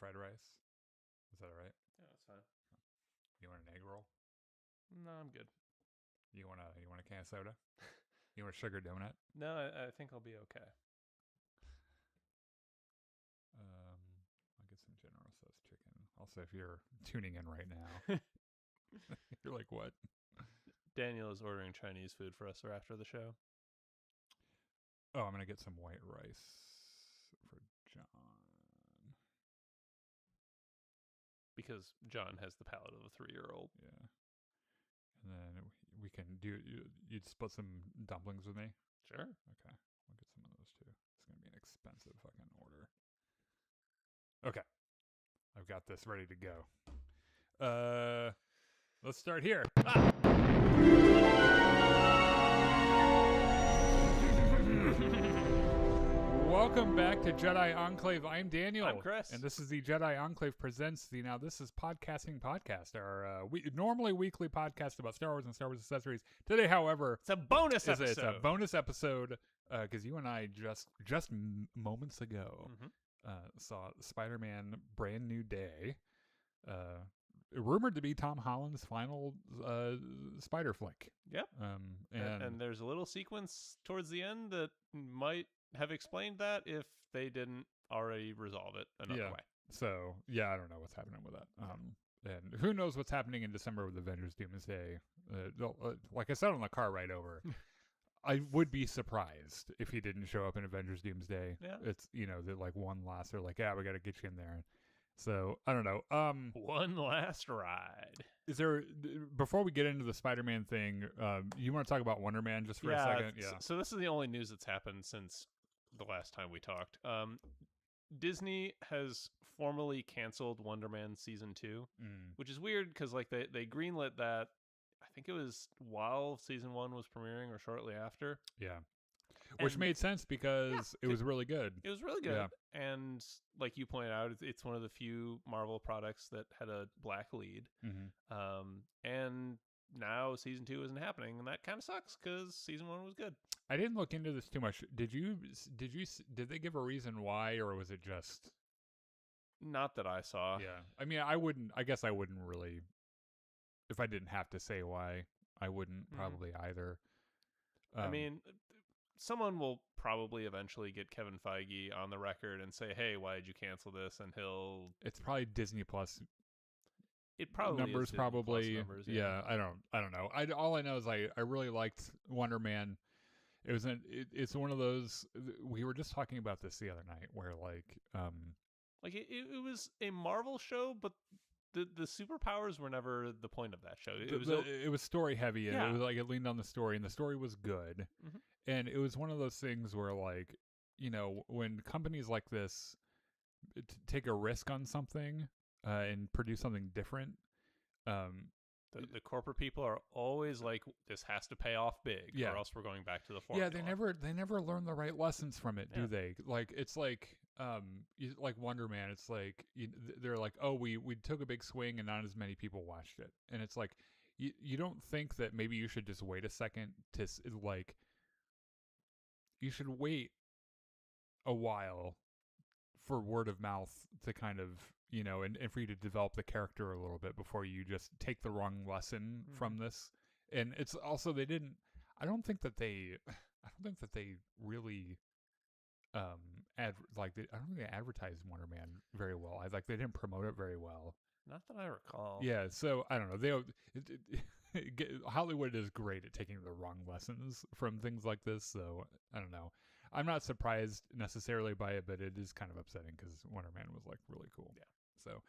fried rice? Is that all right? Yeah, that's fine. You want an egg roll? No, I'm good. You want a can of soda? You want a sugar donut? No, I think I'll be okay. I'll get some General Tso's chicken. Also, if you're tuning in right now, you're like, what? Daniel is ordering Chinese food for us for after the show. Oh, I'm gonna get some white rice for John. Because John has the palate of a 3-year-old. Yeah. And then we can do. You'd split some dumplings with me? Sure. Okay. We'll get some of those too. It's gonna be an expensive fucking order. Okay. I've got this ready to go. Let's start here. Welcome back to Jedi Enclave. I'm Daniel. I'm Chris. And this is the Jedi Enclave Presents the Now This Is Podcasting Podcast, our normally weekly podcast about Star Wars and Star Wars accessories. Today, however, it's a bonus episode. It's a bonus episode because you and I just moments ago saw Spider-Man Brand New Day, rumored to be Tom Holland's final spider flick. Yep. And there's a little sequence towards the end that might have explained that if they didn't already resolve it another way. So, yeah, I don't know what's happening with that. And who knows what's happening in December with Avengers Doomsday. Like I said on the car ride over, I would be surprised if he didn't show up in Avengers Doomsday. Yeah. It's, the like one last, they're like, yeah, we got to get you in there. So, I don't know. One last ride. Is there, before we get into the Spider-Man thing, you want to talk about Wonder Man just for a second? Yeah. So this is the only news that's happened since the last time we talked. Disney has formally canceled Wonder Man Season 2, which is weird because like they greenlit that, I think it was while Season 1 was premiering or shortly after. Yeah. Which made sense because it was really good. It was really good. Yeah. And like you pointed out, it's one of the few Marvel products that had a black lead. And now Season 2 isn't happening, and that kind of sucks because Season 1 was good. I didn't look into this too much. Did they give a reason why, or was it just not that I saw? Yeah. I mean, I guess I wouldn't really, if I didn't have to say why, I wouldn't probably either. I mean, someone will probably eventually get Kevin Feige on the record and say, "Hey, why did you cancel this?" And it's probably Disney Plus. It probably numbers, is Disney probably. Plus numbers, yeah. I don't know. all I know is I really liked Wonder Man. It's one of those, we were just talking about this the other night where it was a Marvel show, but the superpowers were never the point of that show. It was story heavy, and it was like it leaned on the story, and the story was good. And it was one of those things where when companies like this take a risk on something and produce something different, the corporate people are always like, this has to pay off big, or else we're going back to the formula. Yeah, they never learn the right lessons from it, do they? Like, it's like Wonder Man. It's like they're like, oh, we took a big swing and not as many people watched it, and it's like you don't think that maybe you should just wait a second to like, you should wait a while for word of mouth to kind of, and for you to develop the character a little bit before you just take the wrong lesson from this. And it's also, I don't think that they really, I don't think they advertised Wonder Man very well. They didn't promote it very well. Not that I recall. Yeah. So I don't know. Hollywood is great at taking the wrong lessons from things like this. So I don't know. I'm not surprised necessarily by it, but it is kind of upsetting because Wonder Man was really cool. Yeah. So,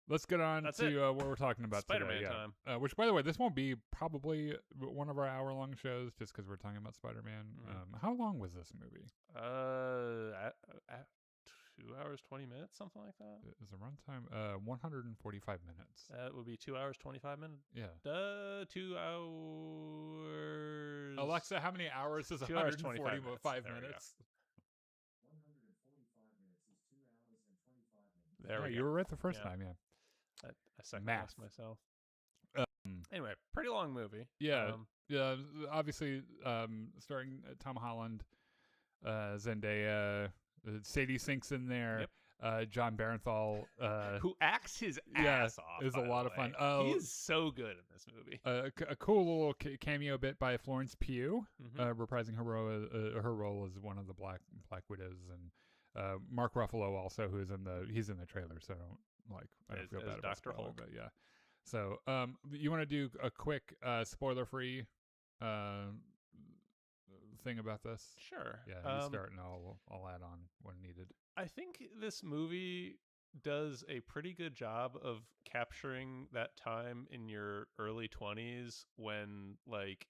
let's get on to what we're talking about Spider-Man today. time. Which, by the way, this won't be probably one of our hour-long shows just because we're talking about Spider-Man. How long was this movie? 2 hours, 20 minutes, something like that. Is the runtime 145 minutes? That would be 2 hours, 25 minutes. Yeah. 2 hours. Alexa, how many hours is 145 minutes? 145 minutes is 2 hours and 25 minutes. There we go. You were right the first time, yeah. I second-guessed myself. Anyway, pretty long movie. Yeah. Obviously, starring Tom Holland, Zendaya, Sadie Sink's in there. John Barenthal, who acts his ass off. is a lot of fun. He is so good in this movie. A cool little cameo bit by Florence Pugh, Mm-hmm. reprising her role as one of the Black Widows, and Mark Ruffalo also, he's in the trailer, so I don't feel bad about Dr. spoiling, Hulk. but yeah. So you want to do a quick spoiler-free thing about this? Sure. Yeah, you start and I'll add on when needed. I think this movie does a pretty good job of capturing that time in your early 20s when like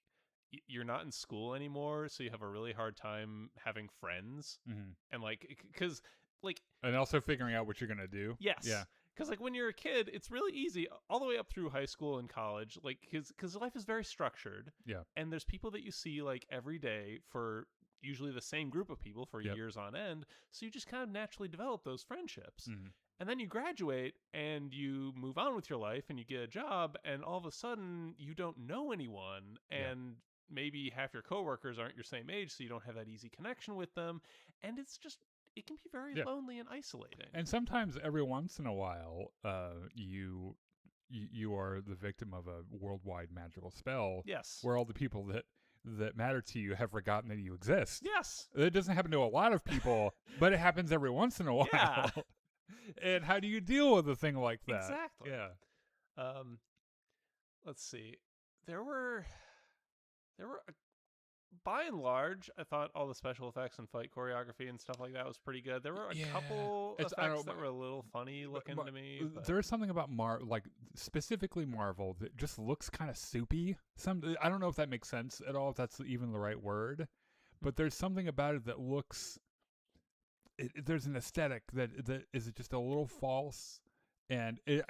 you're not in school anymore, so you have a really hard time having friends, and like because like and also figuring out what you're gonna do. Yes. Yeah. Because like when you're a kid, it's really easy all the way up through high school and college, like because life is very structured. Yeah. And there's people that you see like every day for usually the same group of people for years on end. So you just kind of naturally develop those friendships. And then you graduate and you move on with your life and you get a job, and all of a sudden you don't know anyone, and maybe half your coworkers aren't your same age, so you don't have that easy connection with them. And it can be very lonely and isolating. And sometimes, every once in a while, you are the victim of a worldwide magical spell. Yes. Where all the people that matter to you have forgotten that you exist. Yes. It doesn't happen to a lot of people, but it happens every once in a while. Yeah. And how do you deal with a thing like that? Exactly. Yeah. Let's see. There were by and large, I thought all the special effects and fight choreography and stuff like that was pretty good. There were a couple effects that were a little funny looking to me. There's something about specifically Marvel that just looks kind of soupy. I don't know if that makes sense at all, if that's even the right word, but there's something about it that looks. There's an aesthetic that is just a little false. And it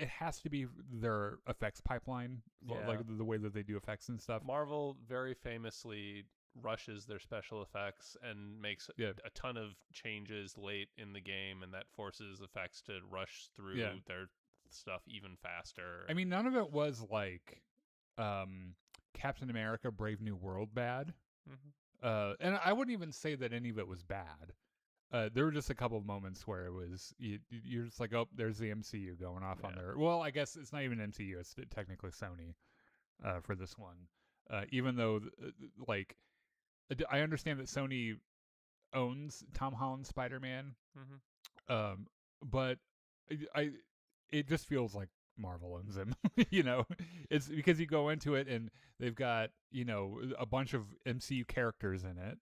has to be their effects pipeline, like the way that they do effects and stuff. Marvel very famously rushes their special effects and makes a ton of changes late in the game, and that forces effects to rush through their stuff even faster. I mean, none of it was like Captain America Brave New World bad. And I wouldn't even say that any of it was bad. There were just a couple of moments where it was you're just like, oh, there's the MCU going off on there. Well, I guess it's not even MCU; it's technically Sony for this one. Even though, I understand that Sony owns Tom Holland's Spider-Man, but it just feels like Marvel owns him. It's because you go into it and they've got a bunch of MCU characters in it.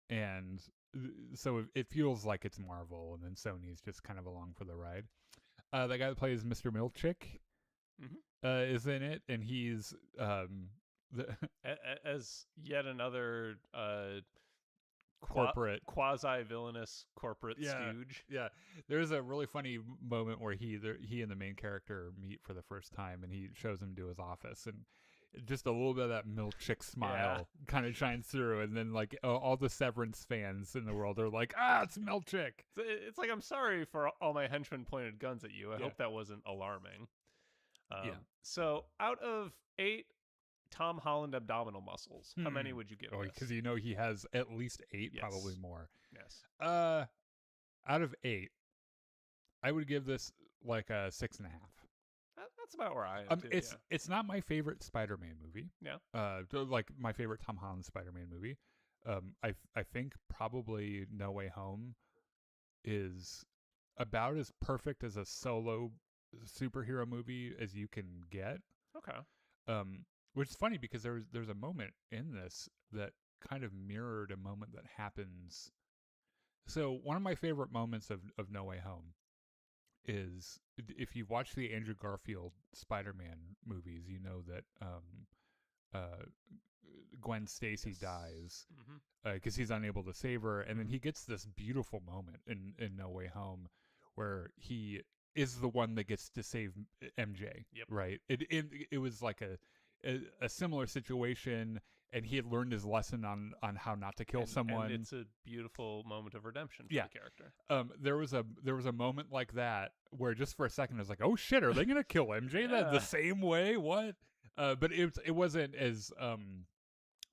And so it feels like it's Marvel, and then Sony's just kind of along for the ride. The guy that plays Mr. Milchick is in it, and he's as yet another corporate quasi-villainous corporate stooge. Yeah, there's a really funny moment where he and the main character meet for the first time, and he shows him to his office, and just a little bit of that Milchick smile kind of shines through, and then all the Severance fans in the world are like, it's Milchick. It's like, I'm sorry for all my henchmen pointed guns at you. I hope that wasn't alarming. So out of 8 Tom Holland abdominal muscles, how many would you give? Because he has at least 8, probably more. Yes. Out of 8, I would give this like a 6.5. That's about where I am too, it's not my favorite Spider-Man movie. Like my favorite Tom Holland Spider-Man movie. I think probably No Way Home is about as perfect as a solo superhero movie as you can get. Okay. Which is funny because there's a moment in this that kind of mirrored a moment that happens. So one of my favorite moments of No Way Home is, if you watch the Andrew Garfield Spider-Man movies, you know that Gwen Stacy dies because he's unable to save her, and then he gets this beautiful moment in No Way Home where he is the one that gets to save MJ. Right? It was like a similar situation, and he had learned his lesson on how not to kill someone. And it's a beautiful moment of redemption for the character. There was a moment like that where just for a second I was like, oh shit, are they gonna kill MJ that the same way? What? But it wasn't as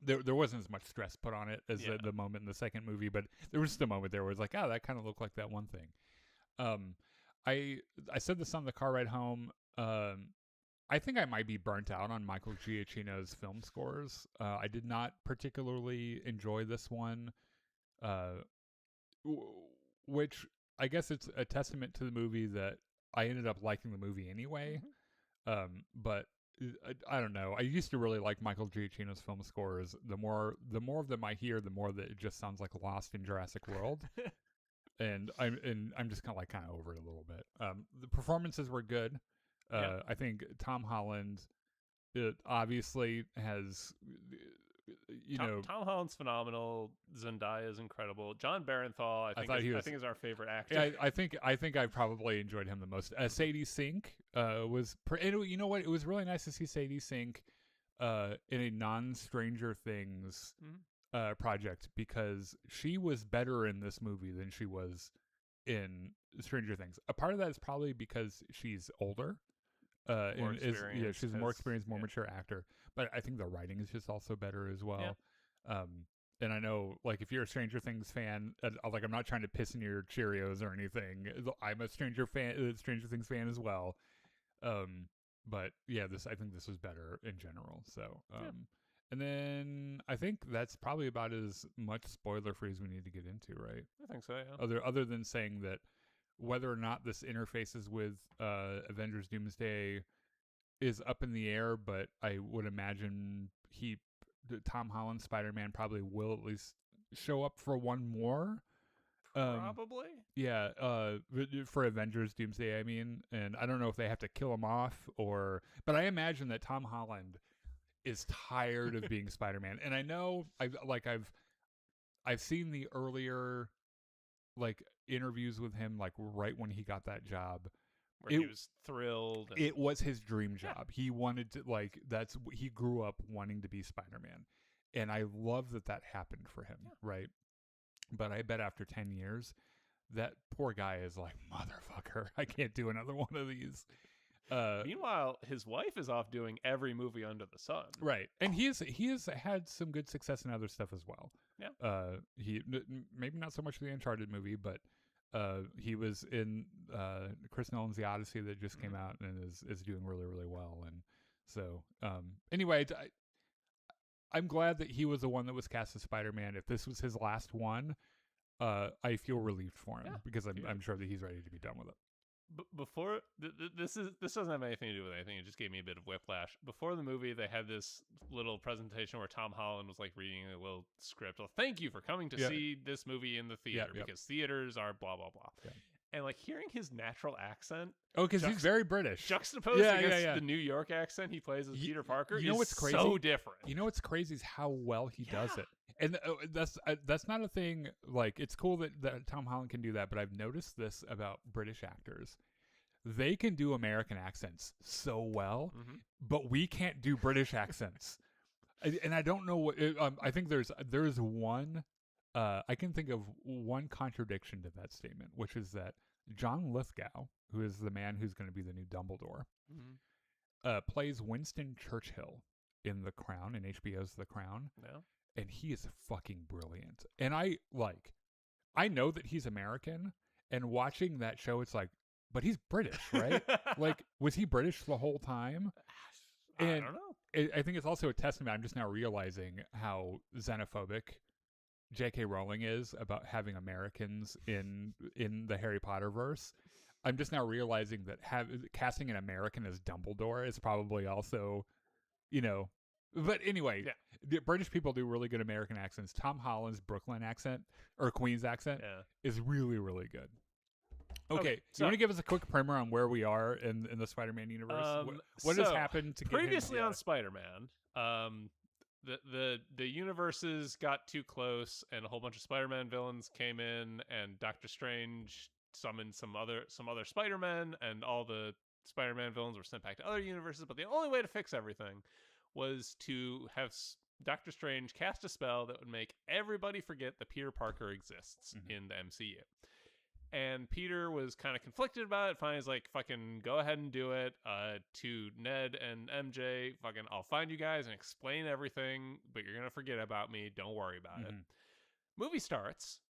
there wasn't as much stress put on it as the moment in the second movie, but there was just a moment there where it's like, oh, that kind of looked like that one thing. I said this on the car ride home. I think I might be burnt out on Michael Giacchino's film scores. I did not particularly enjoy this one, which I guess it's a testament to the movie that I ended up liking the movie anyway. But I don't know. I used to really like Michael Giacchino's film scores. The more of them I hear, the more that it just sounds like Lost in Jurassic World. And I'm just kind of over it a little bit. The performances were good. I think Tom Holland, it obviously has, Tom Holland's phenomenal. Zendaya is incredible. John Barenthal, I think is our favorite actor. Yeah, I think I probably enjoyed him the most. Sadie Sink was, you know what? It was really nice to see Sadie Sink in a non-Stranger Things project, because she was better in this movie than she was in Stranger Things. A part of that is probably because she's older. She's a more experienced, more mature actor. But I think the writing is just also better as well. Yeah. And I know, like, if you're a Stranger Things fan, like, I'm not trying to piss in your Cheerios or anything. I'm a Stranger Things fan as well. But yeah, I think this was better in general. So, and then I think that's probably about as much spoiler free as we need to get into, right? I think so. Yeah. Other than saying that whether or not this interfaces with Avengers Doomsday is up in the air, but I would imagine Tom Holland's Spider-Man probably will at least show up for one more. Probably. For Avengers Doomsday, I mean. And I don't know if they have to kill him off but I imagine that Tom Holland is tired of being Spider-Man. And I know I've seen the earlier interviews with him, right when he got that job, where he was thrilled. It was his dream job. Yeah. He wanted to, he grew up wanting to be Spider-Man. And I love that happened for him, right? But I bet after 10 years, that poor guy is like, motherfucker, I can't do another one of these. Meanwhile, his wife is off doing every movie under the sun. Right. And he has had some good success in other stuff as well. Yeah. He maybe not so much the Uncharted movie, but he was in Chris Nolan's The Odyssey that just came out and is doing really, really well. And so anyway, I'm glad that he was the one that was cast as Spider-Man. If this was his last one, I feel relieved for him, because I'm sure that he's ready to be done with it. Before this doesn't have anything to do with anything. It just gave me a bit of whiplash. Before the movie, they had this little presentation where Tom Holland was reading a little script. Well, thank you for coming to see this movie in the theater, because theaters are blah blah blah. Yeah. And hearing his natural accent, because he's very British, juxtaposed against the New York accent he plays as Peter Parker, you know what's crazy? So different. You know what's crazy is how well he does it. And that's not a thing. It's cool that Tom Holland can do that, but I've noticed this about British actors. They can do American accents so well, but we can't do British accents. And I don't know what. I think there's one. I can think of one contradiction to that statement, which is that John Lithgow, who is the man who's going to be the new Dumbledore, plays Winston Churchill in The Crown, in HBO's The Crown. Yeah. And he is fucking brilliant. And I know that he's American, and watching that show, it's but he's British, right? Was he British the whole time? I don't know. I think it's also a testament. I'm just now realizing how xenophobic J.K. Rowling is about having Americans in the Harry Potter verse. I'm just now realizing that casting an American as Dumbledore is probably also, But anyway, the British people do really good American accents. Tom Holland's Brooklyn accent or Queens accent is really, really good. Okay, so you want to give us a quick primer on where we are in the Spider-Man universe? What has happened to previously on Spider-Man? The universes got too close, and a whole bunch of Spider-Man villains came in, and Doctor Strange summoned some other Spider-Men, and all the Spider-Man villains were sent back to other universes. But the only way to fix everything was to have Doctor Strange cast a spell that would make everybody forget that Peter Parker exists in the MCU. And Peter was kind of conflicted about it. Finally, he's like, fucking go ahead and do it. To Ned and MJ, fucking, I'll find you guys and explain everything, but you're going to forget about me. Don't worry about it. Movie starts.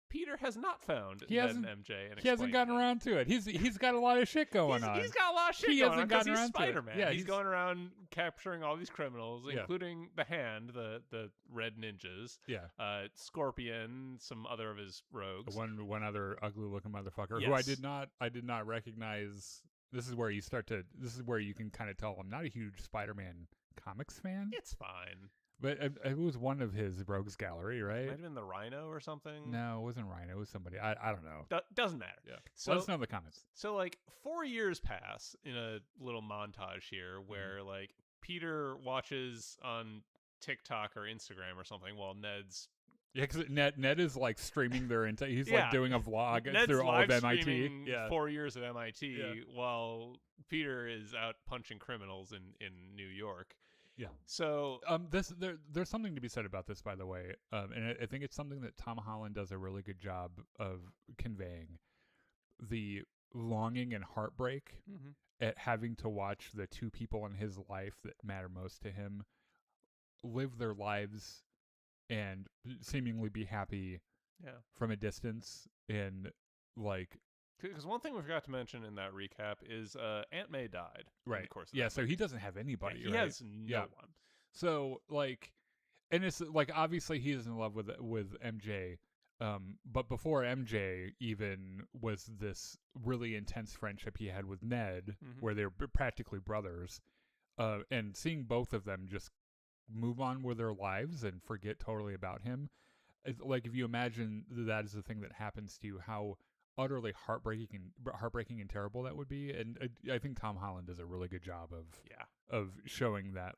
Peter has not found Ned and MJ. And he hasn't gotten around to it. He's got a lot of shit going on. He's got a lot of shit going on because he's Spider-Man. Yeah, he's going around capturing all these criminals, including the Hand, the red ninjas. Yeah. Scorpion, some other of his rogues. One other ugly looking motherfucker who I did not recognize. This is where you can kind of tell I'm not a huge Spider-Man comics fan. It's fine. But it was one of his rogues gallery, right? Might have been the Rhino or something. No, it wasn't Rhino. It was somebody. I don't know. Doesn't matter. Yeah. So, let us know in the comments. So like 4 years pass in a little montage here where like Peter watches on TikTok or Instagram or something while Ned's... Yeah, because Ned is like streaming their entire... He's like doing a vlog Ned's through all of MIT. 4 years at MIT while Peter is out punching criminals in New York. Yeah. So there's something to be said about this, by the way, and I think it's something that Tom Holland does a really good job of conveying: the longing and heartbreak at having to watch the two people in his life that matter most to him live their lives and seemingly be happy from a distance, and like. Because one thing we forgot to mention in that recap is Aunt May died. Right. Of course. Yeah, so he doesn't have anybody, he has no one. So, like, and it's, like, obviously he is in love with MJ, but before MJ even was this really intense friendship he had with Ned, where they were practically brothers, and seeing both of them just move on with their lives and forget totally about him, like, if you imagine that is the thing that happens to you, how utterly heartbreaking and terrible that would be. And I think Tom Holland does a really good job of showing that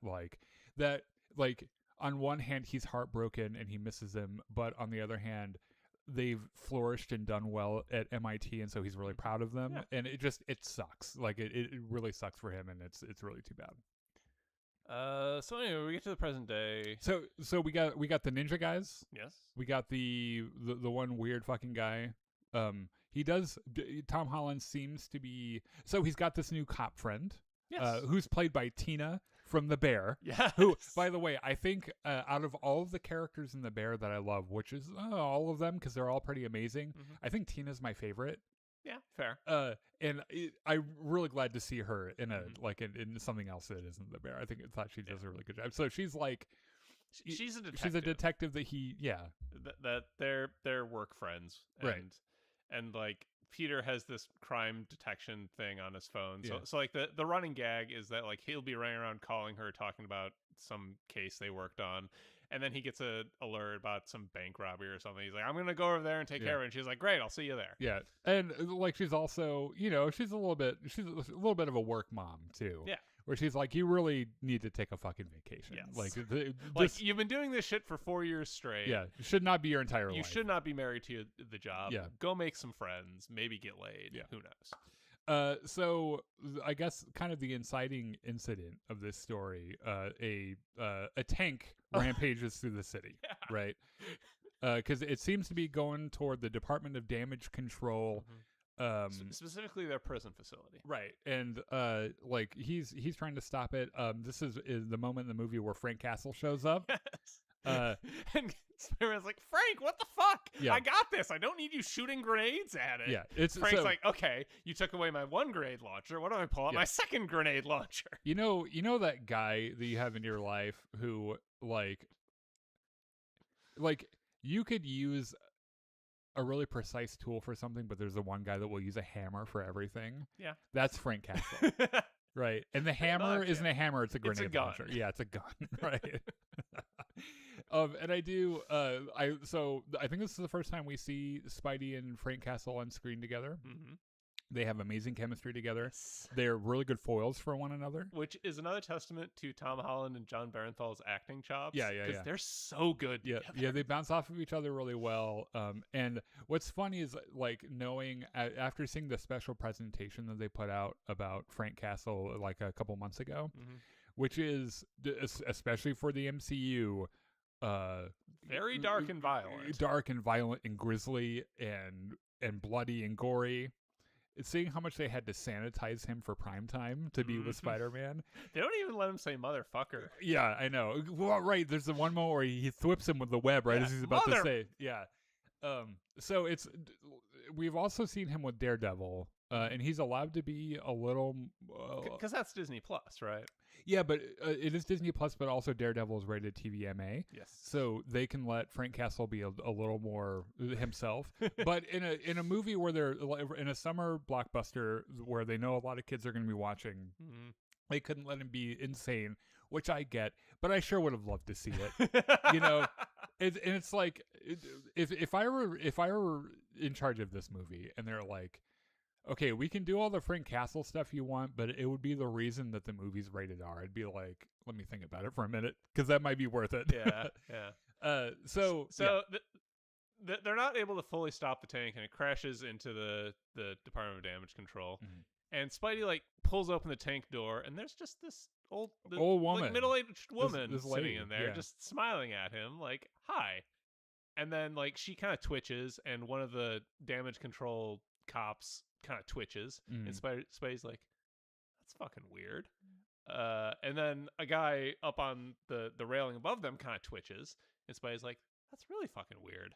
on one hand he's heartbroken and he misses them, but on the other hand they've flourished and done well at MIT, and so he's really proud of them. And it sucks. Like it really sucks for him, and it's really too bad. So anyway, we get to the present day. So we got the ninja guys. Yes. We got the one weird fucking guy. Tom Holland seems to be, so he's got this new cop friend, who's played by Tina from The Bear. Yes. Who, by the way, I think out of all of the characters in The Bear that I love, which is all of them because they're all pretty amazing, I think Tina's my favorite. Yeah, fair. And I'm really glad to see her in in something else that isn't The Bear. I thought she does a really good job. So she's like, she's a detective. She's a detective that they're work friends, and like Peter has this crime detection thing on his phone. So like the running gag is that like he'll be running around calling her, talking about some case they worked on, and then he gets a alert about some bank robbery or something. He's like, I'm gonna go over there and take care of it. And she's like, great, I'll see you there. Yeah, and like she's also, she's a little bit of a work mom too. Yeah. Where she's like, you really need to take a fucking vacation. Yes. Like you've been doing this shit for 4 years straight. Yeah, it should not be your entire life. You should not be married to the job. Yeah. Go make some friends. Maybe get laid. Yeah. Who knows? So I guess kind of the inciting incident of this story, a tank rampages through the city, right? Because it seems to be going toward the Department of Damage Control. Specifically their prison facility, right? And like he's trying to stop it. This is the moment in the movie where Frank Castle shows up. Yes. And Spider-Man's like, Frank, what the fuck? Yeah. I got this. I don't need you shooting grenades at it. Yeah, Frank's like, okay, you took away my one grenade launcher. What do I pull out? My second grenade launcher. You know that guy that you have in your life who like you could use a really precise tool for something, but there's the one guy that will use a hammer for everything. Yeah. That's Frank Castle. Right. And the hammer isn't a hammer, it's a grenade launcher. Yeah, it's a gun. Right. And I do I think this is the first time we see Spidey and Frank Castle on screen together. Mm-hmm. They have amazing chemistry together. They're really good foils for one another. Which is another testament to Tom Holland and John Barenthal's acting chops. Yeah. Because they're so good together. Yeah, they bounce off of each other really well. And what's funny is, like, knowing, after seeing the special presentation that they put out about Frank Castle, like, a couple months ago, which is, especially for the MCU, very dark and violent. Dark and violent and grisly and bloody and gory. Seeing how much they had to sanitize him for primetime to be with Spider-Man. They don't even let him say motherfucker. Yeah, I know. Well, right, there's the one moment where he thwips him with the web right as he's about to say, yeah. So we've also seen him with Daredevil, and he's allowed to be a little... Because that's Disney Plus, right? Yeah, but it is Disney Plus, but also Daredevil is rated TVMA. Yes. So they can let Frank Castle be a little more himself. But in a movie where they're in a summer blockbuster where they know a lot of kids are going to be watching, they couldn't let him be insane, which I get. But I sure would have loved to see it. You know, it's like if I were in charge of this movie and they're like, okay, we can do all the Frank Castle stuff you want, but it would be the reason that the movie's rated R. I'd be like, let me think about it for a minute, because that might be worth it. Yeah. They're not able to fully stop the tank, and it crashes into the Department of Damage Control. And Spidey like pulls open the tank door, and there's just this old woman, like, middle-aged woman this sitting in there, just smiling at him, like, hi. And then like she kind of twitches, and one of the damage control cops kind of twitches, and Spidey's like, that's fucking weird. And then a guy up on the railing above them kind of twitches, and Spidey's like, that's really fucking weird.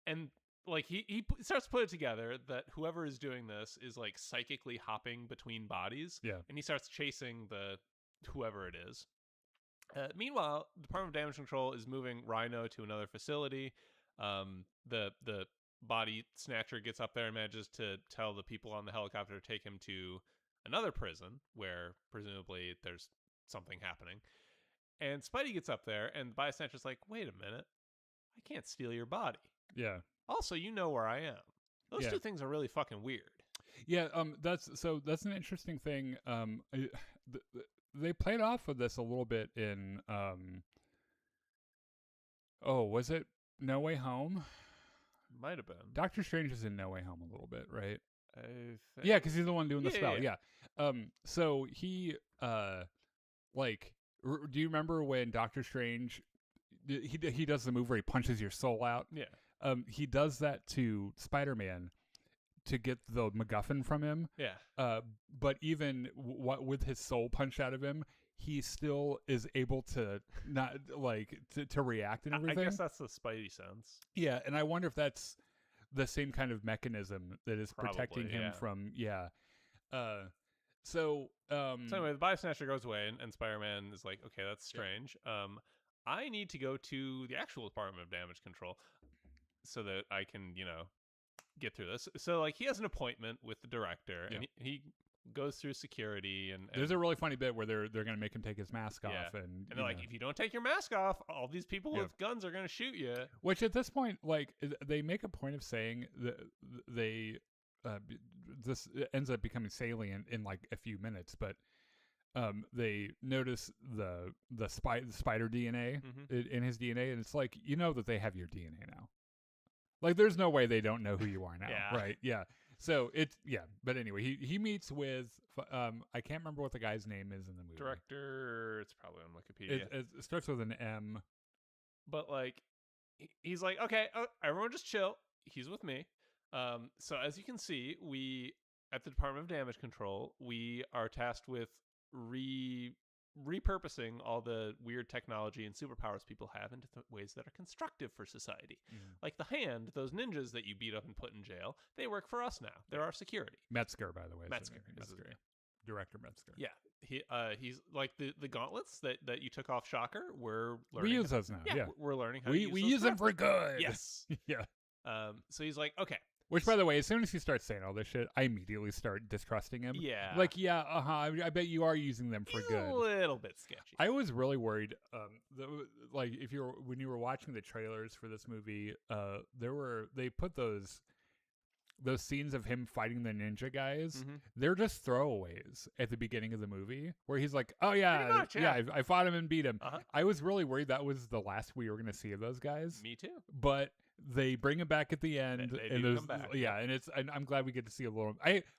And like he starts to put it together that whoever is doing this is like psychically hopping between bodies, and he starts chasing the whoever it is. Meanwhile, the Department of Damage Control is moving Rhino to another facility. The body snatcher gets up there and manages to tell the people on the helicopter to take him to another prison where presumably there's something happening. And Spidey gets up there, and the body snatcher's like, wait a minute, I can't steal your body. Yeah. Also, you know where I am. Those two things are really fucking weird. Yeah, that's an interesting thing. They played off of this a little bit in was it No Way Home? Might have been. Doctor Strange is in No Way Home a little bit, right? I think... Yeah, because he's the one doing the spell. Yeah. So he do you remember when Doctor Strange he does the move where he punches your soul out? Yeah. He does that to Spider-Man to get the MacGuffin from him. Yeah. But even with his soul punched out of him, he still is able to not like to react and everything. I guess that's the Spidey sense. Yeah, and I wonder if that's the same kind of mechanism that is protecting him from. Yeah. So anyway, the body snatcher goes away, and Spider-Man is like, okay, that's strange. Yeah. I need to go to the actual Department of Damage Control so that I can, get through this. So like he has an appointment with the director, and he goes through security, and there's a really funny bit where they're going to make him take his mask off, and they're like, if you don't take your mask off, all these people with guns are going to shoot you. Which at this point, like, they make a point of saying that this ends up becoming salient in like a few minutes, but they notice the spider DNA in his DNA, and it's like, that they have your DNA now. Like, there's no way they don't know who you are now, right? Yeah. So but anyway, he meets with I can't remember what the guy's name is in the movie. Director, it's probably on Wikipedia. It starts with an M. But like, he's like, okay, everyone just chill. He's with me. So as you can see, we at the Department of Damage Control, we are tasked with repurposing all the weird technology and superpowers people have into ways that are constructive for society. Like the Hand, those ninjas that you beat up and put in jail, they work for us now. They're our security. Metzger, by the way. Metzger. Director Metzger. Yeah. He's like the gauntlets that you took off Shocker. We're learning. We use those now. Yeah. We're learning how to use those. We use them for good. Yes. Yeah. So he's like, okay. Which, by the way, as soon as he starts saying all this shit, I immediately start distrusting him. Yeah. Like, I bet you are using them for good. A little bit sketchy. I was really worried. Like, when you were watching the trailers for this movie, they put those scenes of him fighting the ninja guys. They're just throwaways at the beginning of the movie where he's like, oh yeah, much, I fought him and beat him. I was really worried that was the last we were going to see of those guys. Me too. But they bring him back at the end, and there's come back. And I'm glad we get to see a little.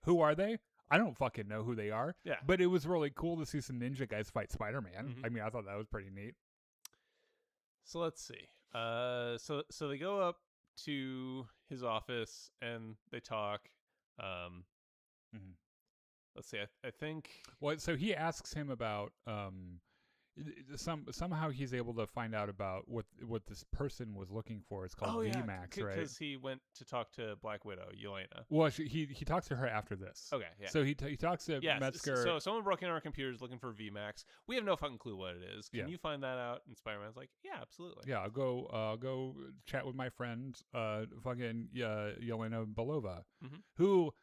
Who are they? I don't fucking know who they are. Yeah, but it was really cool to see some ninja guys fight Spider-Man. I mean, I thought that was pretty neat. So let's see. So they go up to his office and they talk. Mhm. Let's see. I think. Well, so he asks him about somehow he's able to find out about what this person was looking for. It's called VMAX, right? Because he went to talk to Black Widow, Yelena. Well, he talks to her after this. Okay, yeah. So he talks to Metzger. So someone broke into our computers looking for VMAX. We have no fucking clue what it is. Can you find that out? And Spider-Man's like, yeah, absolutely. Yeah, I'll go chat with my friend, fucking Yelena Belova, who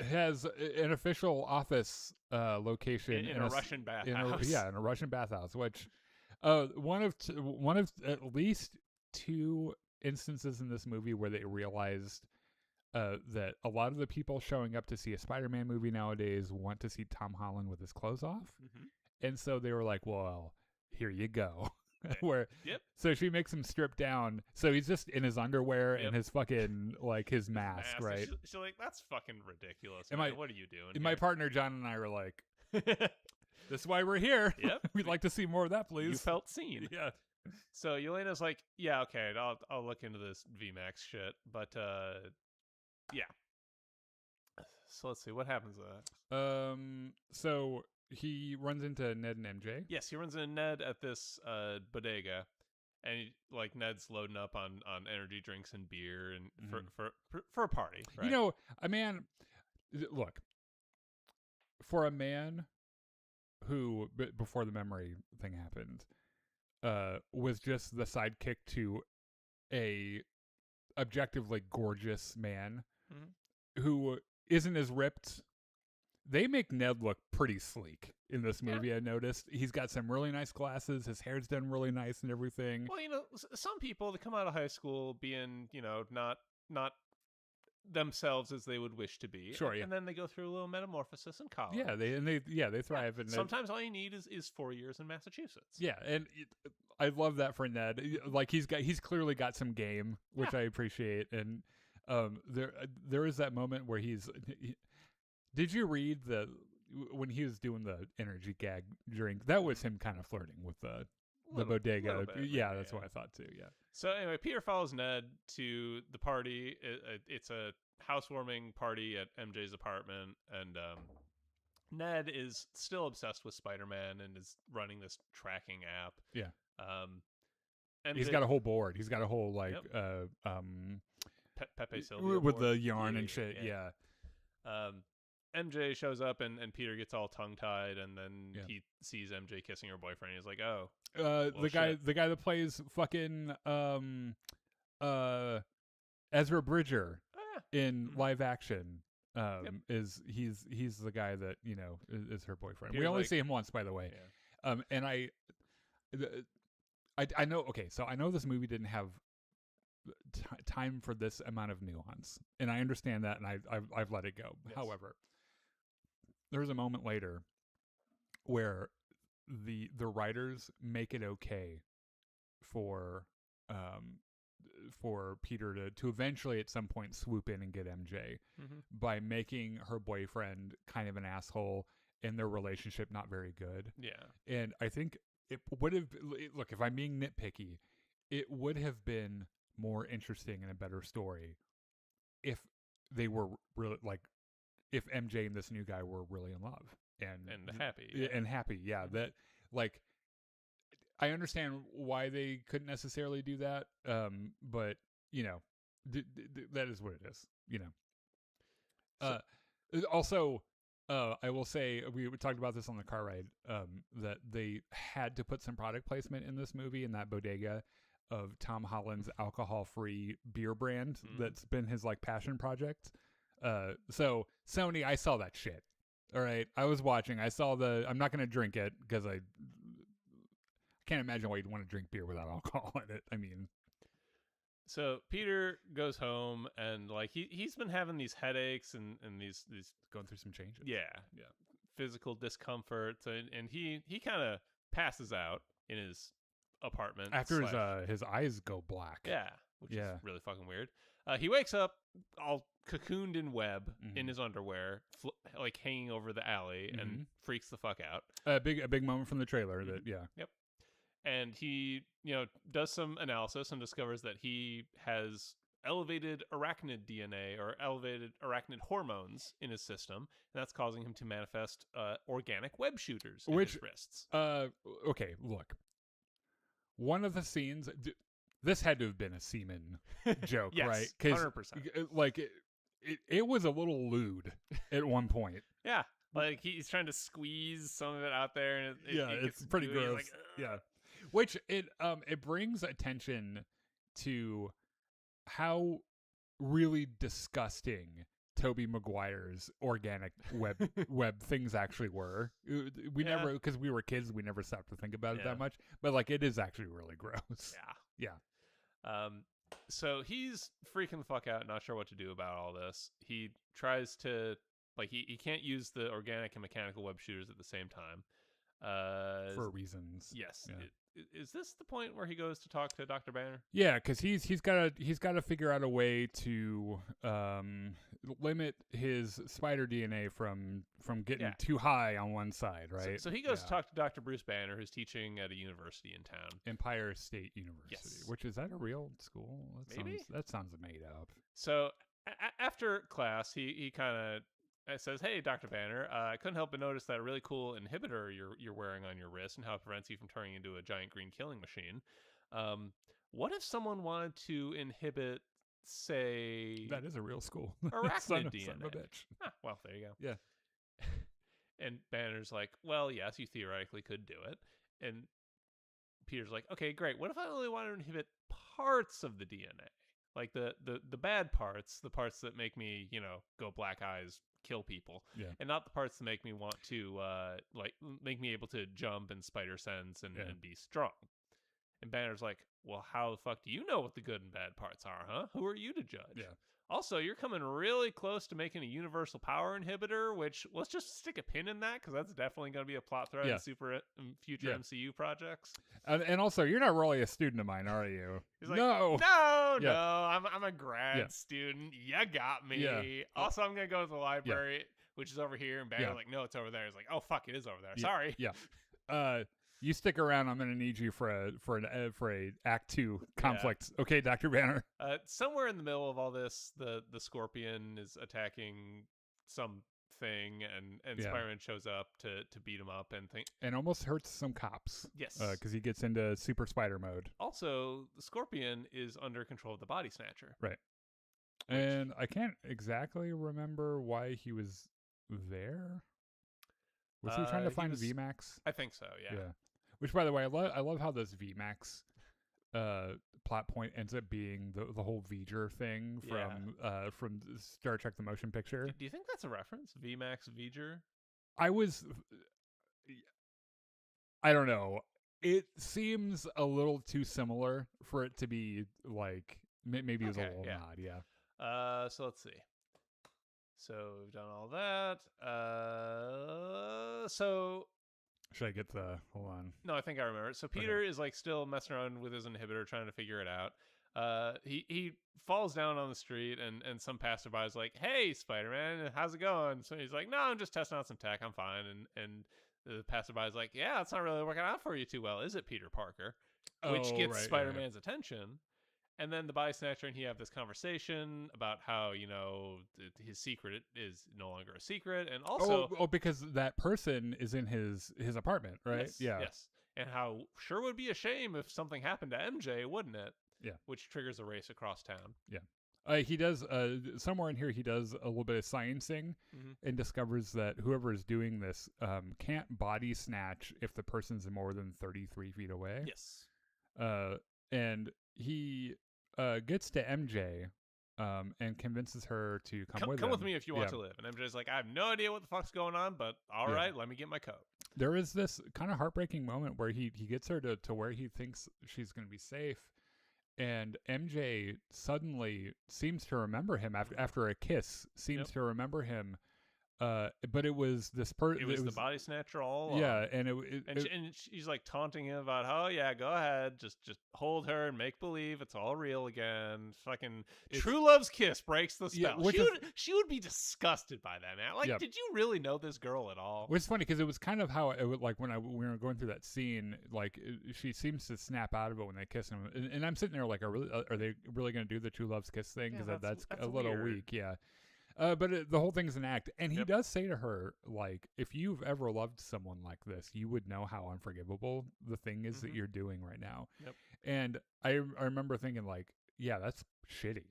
has an official office location in a Russian bathhouse. In a Russian bathhouse, which one of at least two instances in this movie where they realized that a lot of the people showing up to see a Spider-Man movie nowadays want to see Tom Holland with his clothes off, and so they were like, well, here you go. So she makes him strip down, so he's just in his underwear and his fucking his mask, right? She's like, that's fucking ridiculous. What are you doing? And my partner John and I were like, this is why we're here. Yep. We'd like to see more of that, please. You felt seen. Yeah. So Yelena's like, yeah, okay, I'll look into this VMAX shit, but yeah. So let's see what happens to that. So he runs into Ned and MJ. Yes, he runs into Ned at this bodega, and Ned's loading up on energy drinks and beer and for a party. Right? You know, a man. Look, for a man who before the memory thing happened, was just the sidekick to a objectively gorgeous man who isn't as ripped. They make Ned look pretty sleek in this movie. I noticed he's got some really nice glasses. His hair's done really nice and everything. Well, some people that come out of high school being, not themselves as they would wish to be. Sure, and then they go through a little metamorphosis in college. Yeah, they thrive. And sometimes all you need is 4 years in Massachusetts. Yeah, and I love that for Ned. Like he's clearly got some game, which I appreciate. And there is that moment where did you read when he was doing the energy gag drink? That was him kind of flirting with the bodega. That's what I thought too. Yeah. So anyway, Peter follows Ned to the party. It's a housewarming party at MJ's apartment, and Ned is still obsessed with Spider-Man and is running this tracking app. Yeah. MJ, he's got a whole board. He's got a whole Pepe Silvia with board. the yarn and shit. Yeah. MJ shows up and Peter gets all tongue-tied, and then he sees MJ kissing her boyfriend. He's like, "Oh, the guy that plays fucking Ezra Bridger in live action is he's the guy that is her boyfriend. Peter's we only see him once, by the way. Yeah. And I know. Okay, so I know this movie didn't have time for this amount of nuance, and I understand that, and I've let it go. Yes. However, there's a moment later where the writers make it okay for Peter to eventually at some point swoop in and get MJ by making her boyfriend kind of an asshole and their relationship not very good. Yeah. And I think it would have, look, if I'm being nitpicky, it would have been more interesting and a better story if they were really if MJ and this new guy were really in love and happy. And happy. Yeah. That I understand why they couldn't necessarily do that. But that is what it is, also, I will say we talked about this on the car ride, that they had to put some product placement in this movie in that bodega of Tom Holland's alcohol-free beer brand that's been his passion project. So Sony, I saw that shit. All right, I was watching. I saw I'm not going to drink it because I can't imagine why you'd want to drink beer without alcohol in it. I mean, so Peter goes home and he's been having these headaches and these going through some changes. Yeah, physical discomfort, and he kind of passes out in his apartment after his eyes go black. Yeah, which is really fucking weird. He wakes up all cocooned in web in his underwear, hanging over the alley, and freaks the fuck out. A big moment from the trailer. Yep. and he, does some analysis and discovers that he has elevated arachnid DNA or elevated arachnid hormones in his system, and that's causing him to manifest organic web shooters in his wrists. Okay, look. One of the scenes, this had to have been a semen joke, yes, right? 100%. Like it was a little lewd at one point. Yeah, like he's trying to squeeze some of it out there, and it's pretty gross. Like, yeah, which it brings attention to how really disgusting Tobey Maguire's organic web things actually were. We never, because we were kids, we never stopped to think about it that much. But like, it is actually really gross. Yeah. So he's freaking the fuck out, not sure what to do about all this. He tries to, like, he can't use the organic and mechanical web shooters at the same time. For reasons. Yes. Yeah. Is this the point where he goes to talk to Dr. Banner? Yeah, because he's got to figure out a way to limit his spider DNA from getting too high on one side, right? So he goes to talk to Dr. Bruce Banner, who's teaching at a university in town, Empire State University. Which, is that a real school? Maybe that sounds made up. So after class, he kind of says, "Hey, Dr. Banner, I couldn't help but notice that really cool inhibitor you're wearing on your wrist and how it prevents you from turning into a giant green killing machine. What if someone wanted to inhibit, say, that is a real school, arachnid DNA? Son of a bitch. Well, there you go. Yeah." And Banner's like, "Well, yes, you theoretically could do it." And Peter's like, "Okay, great. What if I only want to inhibit parts of the DNA? Like the bad parts, the parts that make me, go black eyes, kill people, and not the parts that make me want to, make me able to jump and spider sense and be strong." And Banner's like, "Well, how the fuck do you know what the good and bad parts are, huh? Who are you to judge? Yeah. Also, you're coming really close to making a universal power inhibitor, which, let's just stick a pin in that, because that's definitely going to be a plot thread in future MCU projects. And also, you're not really a student of mine, are you?" He's like, no, I'm a grad student. You got me. Yeah. Also, I'm going to go to the library, which is over here. And Banner's like, "No, it's over there." He's like, "Oh, fuck, it is over there. Sorry." Yeah. You stick around. I'm going to need you for a Act 2 conflict. Yeah. Okay, Dr. Banner. Somewhere in the middle of all this, the Scorpion is attacking something, and Spider-Man shows up to beat him up and almost hurts some cops. Yes, because he gets into super spider mode. Also, the Scorpion is under control of the Body Snatcher. Right. And I can't exactly remember why he was there. Was he trying to find VMAX? I think so. Yeah. Which, by the way, I love how this VMAX plot point ends up being the whole V'ger thing from Star Trek: The Motion Picture. Do you think that's a reference, VMAX V'ger? I don't know. It seems a little too similar for it to be like maybe it was a little nod. Yeah. So let's see. So we've done all that. So should I get the hold on? No, I think I remember. So Peter is like still messing around with his inhibitor, trying to figure it out. He falls down on the street, and some passerby is like, "Hey, Spider-Man, how's it going?" So he's like, "No, I'm just testing out some tech. I'm fine." And the passerby is like, "Yeah, it's not really working out for you too well, is it, Peter Parker?" Which gets Spider-Man's attention. And then the Body Snatcher and he have this conversation about how, his secret is no longer a secret. And also... because that person is in his apartment, right? Yes. And how sure would be a shame if something happened to MJ, wouldn't it? Yeah. Which triggers a race across town. Yeah. He does, somewhere in here, he does a little bit of sciencing and discovers that whoever is doing this can't body snatch if the person's more than 33 feet away. Yes. And he gets to MJ and convinces her to come with me if you want to live. And MJ's like, "I have no idea what the fuck's going on, but all right, let me get my coat." There is this kind of heartbreaking moment where he gets her to where he thinks she's going to be safe, and MJ suddenly seems to remember him after a kiss, to remember him but it was this It was the body snatcher all along. Yeah, and and she's like taunting him about, oh yeah, go ahead, just hold her and make believe it's all real again. Fucking true love's kiss breaks the spell. Yeah, she would be disgusted by that, man. Like, did you really know this girl at all? Which is funny because it was kind of how it would, like when we were going through that scene, like she seems to snap out of it when they kiss him, and I'm sitting there like, are they really going to do the true love's kiss thing? Because that's a little weird. Weak, yeah. But the whole thing's an act. And he does say to her, like, if you've ever loved someone like this, you would know how unforgivable the thing is that you're doing right now. Yep. And I remember thinking, like, yeah, that's shitty.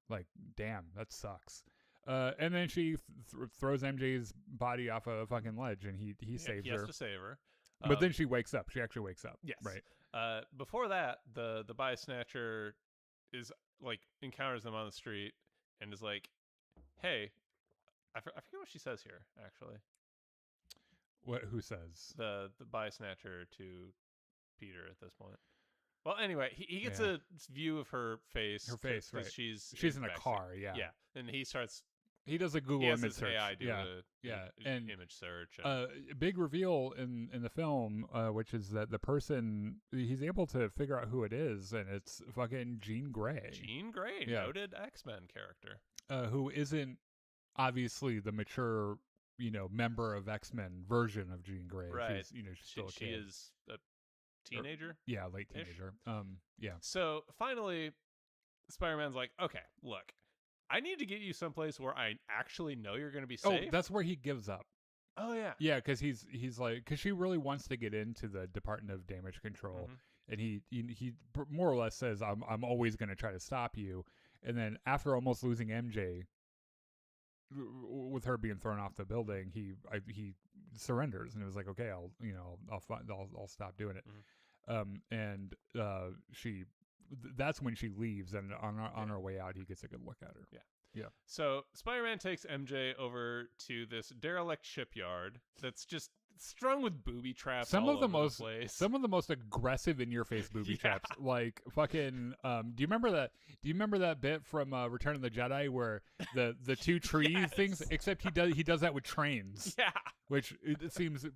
Like, damn, that sucks. And then she throws MJ's body off a fucking ledge, and he saves her. He has to save her. But then she wakes up. She actually wakes up. Yes. Right. Before that, the body snatcher is, like, encounters them on the street and is like, hey, I forget what she says here, actually. Who says? The body snatcher to Peter at this point. Well, anyway, he gets a view of her face. Her face, right. She's in a car, yeah. Yeah, and he does a Google image search. AI do and image search. Big reveal in the film, which is that the person, he's able to figure out who it is, and it's fucking Jean Grey. Jean Grey, noted X-Men character. Who isn't obviously the mature, member of X-Men version of Jean Grey. Right. She's still a kid. She is a teenager? Late teenager. Yeah. So finally, Spider-Man's like, okay, look, I need to get you someplace where I actually know you're going to be safe. Oh, that's where he gives up. Oh, yeah. Yeah, because he's like, because she really wants to get into the Department of Damage Control. And he more or less says, I'm always going to try to stop you. And then after almost losing MJ, with her being thrown off the building, he surrenders, and it was like, okay, I'll stop doing it. And that's when she leaves, and on her way out, he gets a good look at her. Yeah. So Spider-Man takes MJ over to this derelict shipyard that's just strung with booby traps. Some of the most aggressive in your face booby traps. Like fucking do you remember that bit from Return of the Jedi where the two tree things, except he does that with trains. Yeah. Which it seems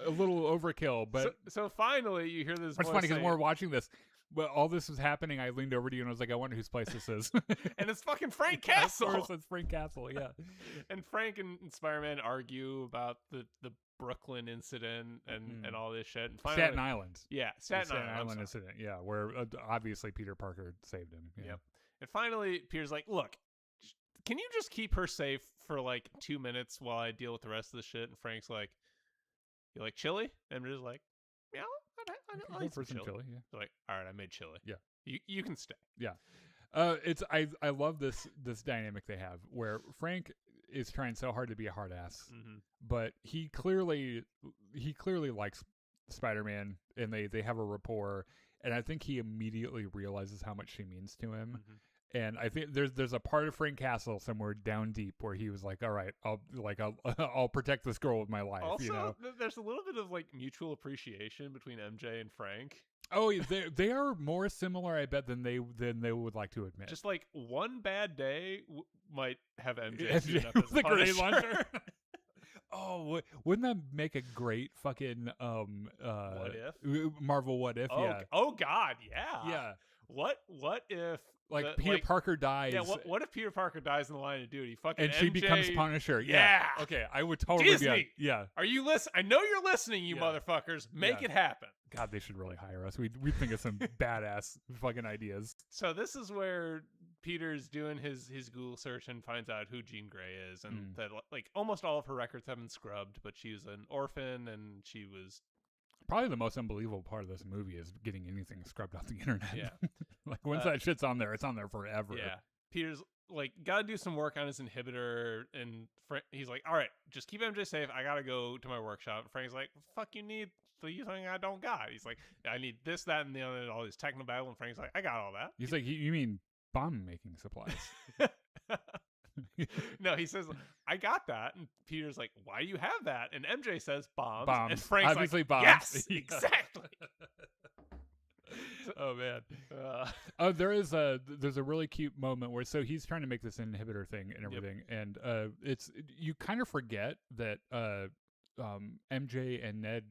a little overkill, but so finally you hear this. It's funny because when we're watching this, but all this was happening, I leaned over to you and I was like, I wonder whose place this is. And it's fucking Frank Castle. Of course, it's Frank Castle, yeah. And Frank and Spider-Man argue about the Brooklyn incident and all this shit. And finally, Staten Island. Yeah, Staten Island incident, yeah, where obviously Peter Parker saved him. Yeah. Yep. And finally, Peter's like, look, can you just keep her safe for like 2 minutes while I deal with the rest of the shit? And Frank's like, you like chili? And Peter's like, yeah. I'll eat some chili. Yeah. They're like, all right, I made chili. Yeah, you can stay. Yeah, I love this dynamic they have where Frank is trying so hard to be a hard ass, but he clearly likes Spider-Man, and they have a rapport, and I think he immediately realizes how much she means to him. And I think there's a part of Frank Castle somewhere down deep where he was like, all right, I'll protect this girl with my life. Also, there's a little bit of like mutual appreciation between MJ and Frank. Oh, they are more similar, I bet, than they would like to admit. Just like one bad day might have MJ suit up as the grenade launcher. Oh, wouldn't that make a great fucking what if? Marvel what if? Yeah. Oh God, yeah. Yeah. What if Peter Parker dies? Yeah. What if Peter Parker dies in the line of duty? Fucking and MJ, she becomes Punisher. Yeah. Okay, I would totally Disney. Yeah. Are you listening? I know you're listening, you motherfuckers. Make it happen. God, they should really hire us. We think of some badass fucking ideas. So this is where Peter's doing his Google search and finds out who Jean Grey is, and that like almost all of her records have been scrubbed, but she's an orphan, and she was probably the most unbelievable part of this movie is getting anything scrubbed off the internet. Yeah. Like once that shit's on there, it's on there forever. Yeah. Peter's like, gotta do some work on his inhibitor, and he's like, all right, just keep MJ safe. I gotta go to my workshop. And Frank's like, fuck, you need something I don't got. He's like, I need this, that, and the other, all these technobabble. And Frank's like, I got all that. He's like, you mean bomb making supplies? No, he says, I got that. And Peter's like, why do you have that? And MJ says, bombs. Bombs. And Frank's obviously like, bombs. Yes, exactly. Oh man. There's a really cute moment where he's trying to make this inhibitor thing and everything, and it's you kind of forget that MJ and Ned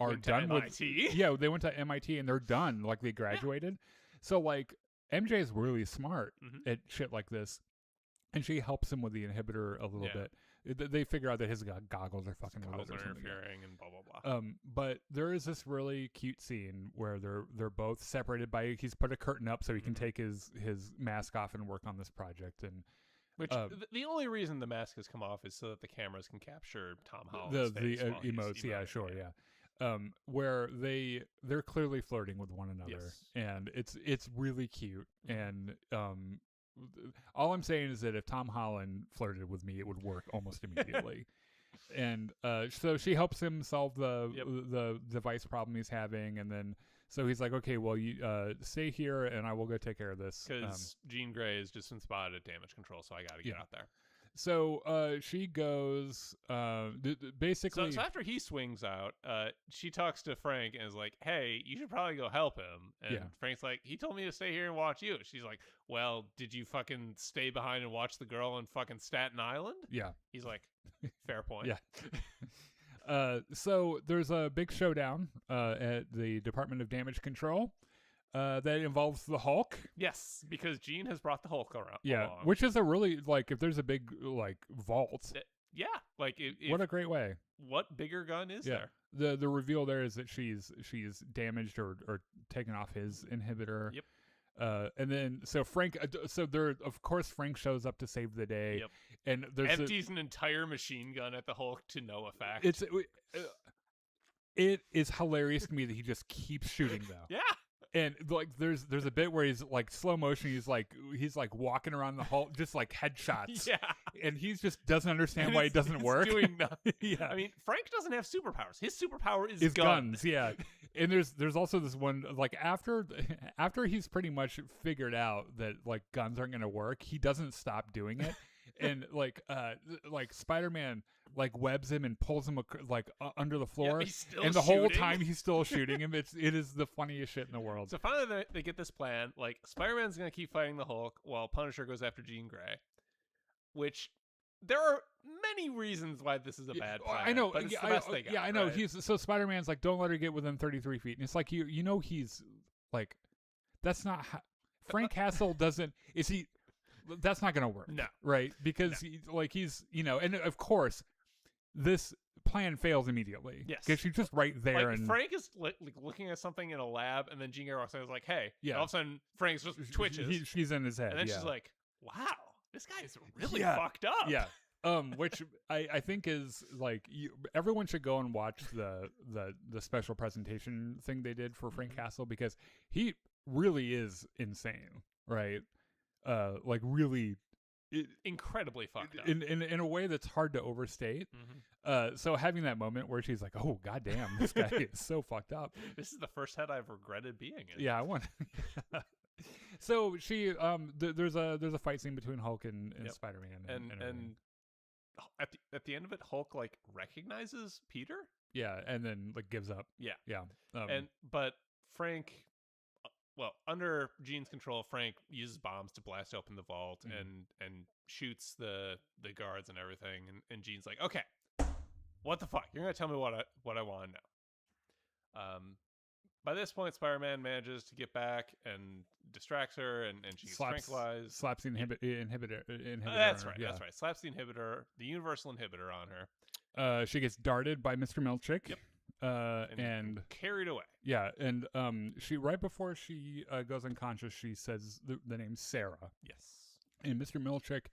are done with MIT. Yeah, they went to MIT and they're done. Like they graduated. So like MJ is really smart at shit like this, and she helps him with the inhibitor a little bit. They figure out that his goggles are fucking goggles are interfering and blah blah blah. But there is this really cute scene where they're both separated by he's put a curtain up so he can take his mask off and work on this project, and which the only reason the mask has come off is so that the cameras can capture Tom Holland's face the emotes. Yeah, sure, yeah. Where they're clearly flirting with one another, and it's really cute, and all I'm saying is that if Tom Holland flirted with me, it would work almost immediately. And so she helps him solve the device problem he's having, and then so he's like, okay, well, you stay here, and I will go take care of this. Because Jean Grey has just been spotted at damage control, so I got to get out there. So she goes basically. So after he swings out, she talks to Frank and is like, "Hey, you should probably go help him." And Frank's like, "He told me to stay here and watch you." She's like, "Well, did you fucking stay behind and watch the girl in fucking Staten Island?" Yeah. He's like, "Fair point." Yeah. So there's a big showdown at the Department of Damage Control. That involves the Hulk. Yes, because Jean has brought the Hulk around. Yeah, along. Which is a really if there's a big vault. What a great way. What bigger gun is there? The reveal there is that she's damaged or taken off his inhibitor. Yep. And then Frank. Of course Frank shows up to save the day. Yep. And there's empties an entire machine gun at the Hulk to no effect. It is hilarious to me that he just keeps shooting though. Yeah. And there's a bit where he's like slow motion. He's like walking around the hall, just like headshots. Yeah, and he just doesn't understand why it doesn't work. Doing nothing. Yeah, I mean Frank doesn't have superpowers. His superpower is guns. Yeah, and there's also this one after he's pretty much figured out that guns aren't gonna work. He doesn't stop doing it, and Spider-Man webs him and pulls him under the floor, and the whole time he's still shooting him. It is the funniest shit in the world. So finally they get this plan. Spider-Man's gonna keep fighting the Hulk while Punisher goes after Jean Grey, which there are many reasons why this is a bad plan. I know, but it's the best they got, I know. Right? Spider-Man's don't let her get within 33 feet, and it's he's that's not how Frank Castle doesn't. Is he? That's not gonna work. No, right? Because he's and of course. This plan fails immediately. Yes, because she's just right there. And Frank is looking at something in a lab, and then Jean Grey walks in and is like, "Hey!" Yeah. And all of a sudden, Frank's just twitches. She's in his head, and then she's like, "Wow, this guy is really fucked up." Yeah. Which I think is everyone should go and watch the special presentation thing they did for Frank Castle, because he really is insane, right? Really. Incredibly fucked up in a way that's hard to overstate. So having that moment where she's like, "Oh goddamn, this guy is so fucked up." This is the first head I've regretted being in. Yeah, I want. So she there's a fight scene between Hulk and Spider-Man, and at the end of it, Hulk recognizes Peter. Yeah, and then gives up. Yeah. But Frank. Well, under Jean's control, Frank uses bombs to blast open the vault and shoots the guards and everything. And Jean's like, "Okay, what the fuck? You're gonna tell me what I want to know." By this point, Spider-Man manages to get back and distracts her, and she gets tranquilized. Slaps the inhibitor. That's right. Yeah. That's right. Slaps the inhibitor, the universal inhibitor, on her. She gets darted by Mr. Milchick. Yep. And carried away. Yeah, and she right before she goes unconscious, she says the name Sarah. Yes. And Mr. Milchick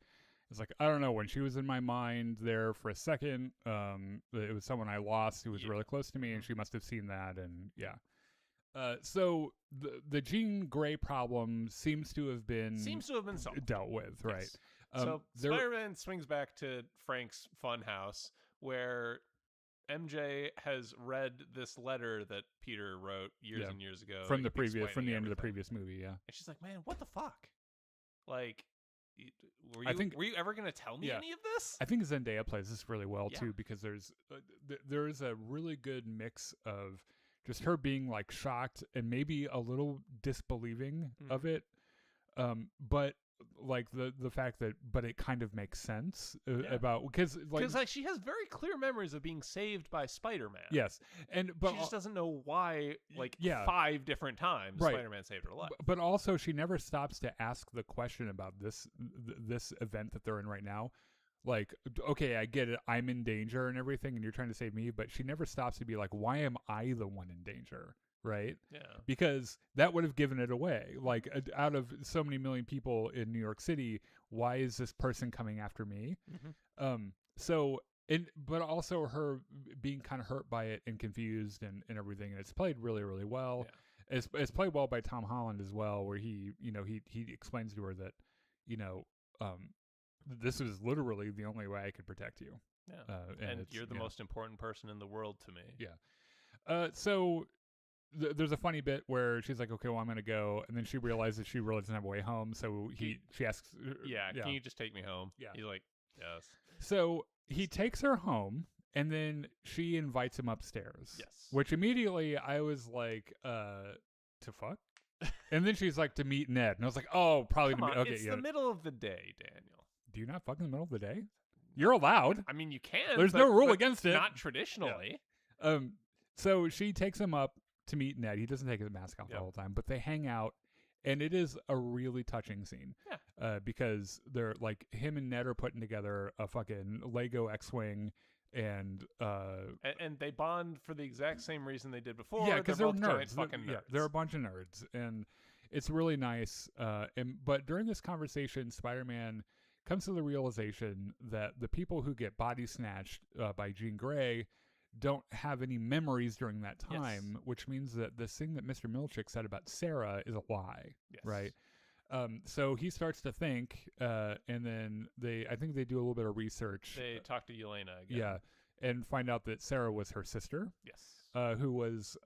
is like, I don't know, when she was in my mind there for a second, it was someone I lost who was really close to me, and she must have seen that, and yeah. So the Jean Grey problem seems to have been solved. Dealt with, right? Yes. So Spider-Man swings back to Frank's funhouse, where MJ has read this letter that Peter wrote years and years ago from the end of the previous movie. Yeah, and she's like, "Man, what the fuck? Were you ever gonna tell me any of this?" I think Zendaya plays this really well too, because there is a really good mix of just her being like shocked and maybe a little disbelieving of it. But like the fact that, but it kind of makes sense about, because like she has very clear memories of being saved by Spider-Man. Yes. But she just doesn't know why, like 5 different times Spider-Man saved her life. But also she never stops to ask the question about this event that they're in right now. Like, okay, I get it, I'm in danger and everything and you're trying to save me, but she never stops to be like, why am I the one in danger? Right? Yeah. Because that would have given it away. Like, out of so many million people in New York City, why is this person coming after me? But also her being kind of hurt by it and confused and everything. And it's played really, really well. Yeah. It's played well by Tom Holland as well, where he explains to her that, this is literally the only way I could protect you. Yeah. And you're the most important person in the world to me. Yeah. So there's a funny bit where she's like, okay, well, I'm going to go. And then she realizes she really doesn't have a way home. So she asks, can you just take me home? Yeah. He's like, yes. So he takes her home and then she invites him upstairs. Yes. Which immediately I was like, to fuck? And then she's like, to meet Ned. And I was like, oh, probably Come on, okay. It's the middle of the day, Daniel. Do you not fuck in the middle of the day? You're allowed. I mean, you can. There's no rule against it. Not traditionally. Yeah. So she takes him up to meet Ned. He doesn't take his mask off the whole time, but they hang out, and it is a really touching scene. Yeah. Because they're like, him and Ned are putting together a fucking Lego X-wing, and they bond for the exact same reason they did before. Yeah, because they're nerds. giant fucking nerds. Yeah, they're a bunch of nerds, and it's really nice. But during this conversation, Spider-Man comes to the realization that the people who get body snatched by Jean Grey don't have any memories during that time, which means that this thing that Mr. Milchick said about Sarah is a lie, right? So he starts to think, and then I think they do a little bit of research. They talk to Yelena again. Yeah, and find out that Sarah was her sister. Yes. Who was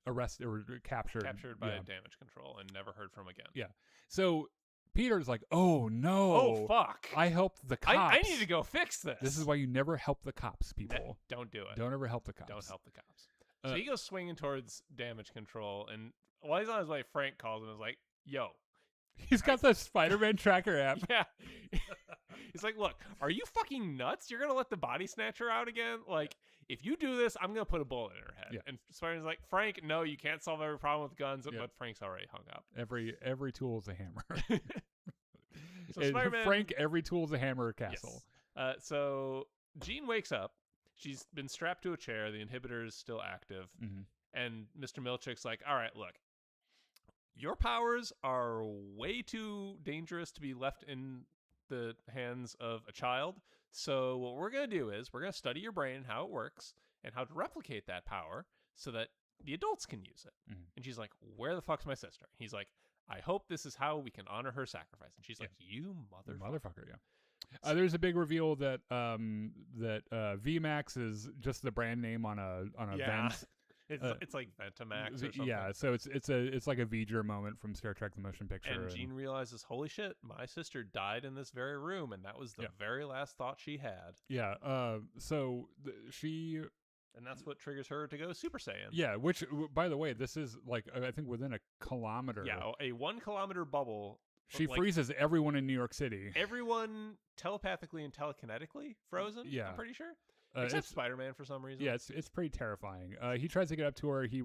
arrested or captured by damage control and never heard from again. Yeah. So Peter's like, oh no. Oh fuck. I helped the cops. I need to go fix this. This is why you never help the cops, people. Don't do it. Don't ever help the cops. Don't help the cops. So he goes swinging towards damage control, and while he's on his way, Frank calls him and is like, yo. He's got the Spider-Man tracker app. Yeah. He's like, look, are you fucking nuts? You're going to let the body snatcher out again? Like, if you do this, I'm going to put a bullet in her head. Yeah. And Spider-Man's like, Frank, no, you can't solve every problem with guns. But Frank's already hung up. Every tool is a hammer. So Spider-Man, Frank, every tool is a hammer or castle. Yes. So Jean wakes up. She's been strapped to a chair. The inhibitor is still active. Mm-hmm. And Mr. Milchick's like, all right, look. Your powers are way too dangerous to be left in the hands of a child. So what we're going to do is we're going to study your brain and how it works and how to replicate that power so that the adults can use it. Mm-hmm. And she's like, where the fuck's my sister? He's like, I hope this is how we can honor her sacrifice. And she's like, you motherfucker. Yeah. There's a big reveal that VMAX is just the brand name on a vent. It's like Ventamax or something. Yeah, so it's like a V'ger moment from Star Trek: The Motion Picture. And Jean realizes, holy shit, my sister died in this very room, and that was the very last thought she had. Yeah. So she. And that's what triggers her to go Super Saiyan. Yeah, which, by the way, this is like, I think within a kilometer. Yeah, a 1 kilometer bubble. She freezes everyone in New York City. Everyone telepathically and telekinetically frozen, I'm pretty sure. Except Spider-Man for some reason. Yeah, it's pretty terrifying. He tries to get up to her. He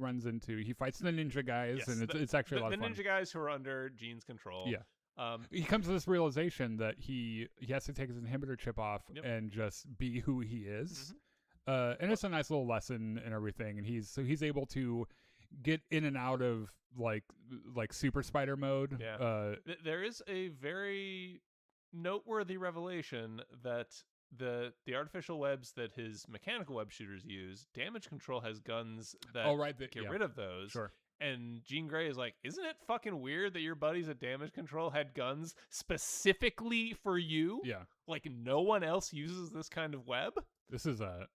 fights the ninja guys, and it's actually a lot of fun. The ninja guys who are under Jean's control. Yeah. He comes to this realization that he has to take his inhibitor chip off and just be who he is. Mm-hmm. And it's a nice little lesson and everything. And he's able to get in and out of like super spider mode. Yeah. There is a very noteworthy revelation that the artificial webs that his mechanical web shooters use, damage control has guns that get rid of those. Sure. And Jean Grey is like, isn't it fucking weird that your buddies at damage control had guns specifically for you? Yeah. Like no one else uses this kind of web? This is a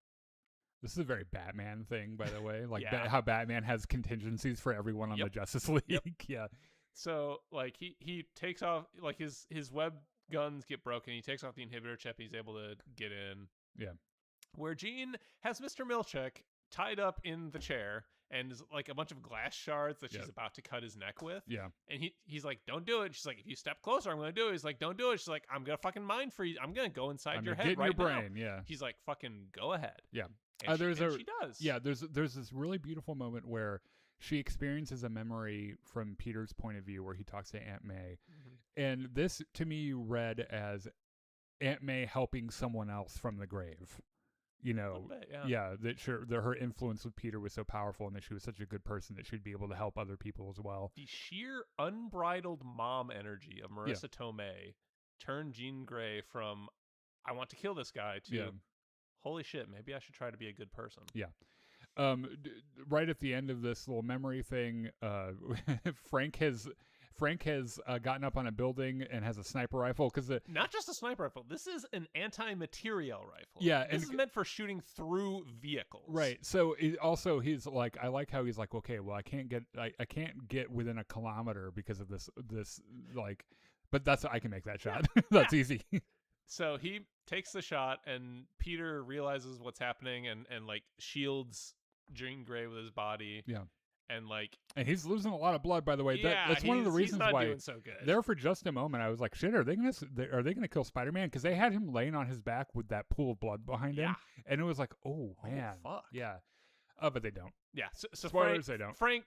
very Batman thing, by the way. Like how Batman has contingencies for everyone on the Justice League. Yep. Yeah. So like he takes off, like his web guns get broken. He takes off the inhibitor chip. He's able to get in. Yeah. Where Jean has Mr. Milchick tied up in the chair, and is like a bunch of glass shards that she's about to cut his neck with. Yeah. And he's like, don't do it. She's like, if you step closer, I'm going to do it. He's like, don't do it. She's like, I'm going to fucking mind freeze. I'm going to go inside your head get in right your brain. now. Yeah. He's like, fucking go ahead. Yeah. And she does. Yeah, there's this really beautiful moment where she experiences a memory from Peter's point of view where he talks to Aunt May. Mm-hmm. And this, to me, read as Aunt May helping someone else from the grave. You know, that her influence with Peter was so powerful and that she was such a good person that she'd be able to help other people as well. The sheer unbridled mom energy of Marissa Tomei turned Jean Grey from, I want to kill this guy, to, holy shit, maybe I should try to be a good person. Yeah. Right at the end of this little memory thing, Frank has gotten up on a building and has a sniper rifle not just a sniper rifle. This is an anti-materiel rifle. Yeah, this is meant for shooting through vehicles. Right. So he's like, I like how he's like, okay, well, I can't get within a kilometer because of this like, but I can make that shot. That's easy. So he takes the shot, and Peter realizes what's happening, and like shields Jean Grey with his body. Yeah. And he's losing a lot of blood, by the way. That's one of the reasons why doing so good. There for just a moment I was like, shit, are they gonna kill Spider-Man? Because they had him laying on his back with that pool of blood behind him, and it was like, oh man, fuck. Yeah. But they don't. Yeah. So spoilers, they don't. Frank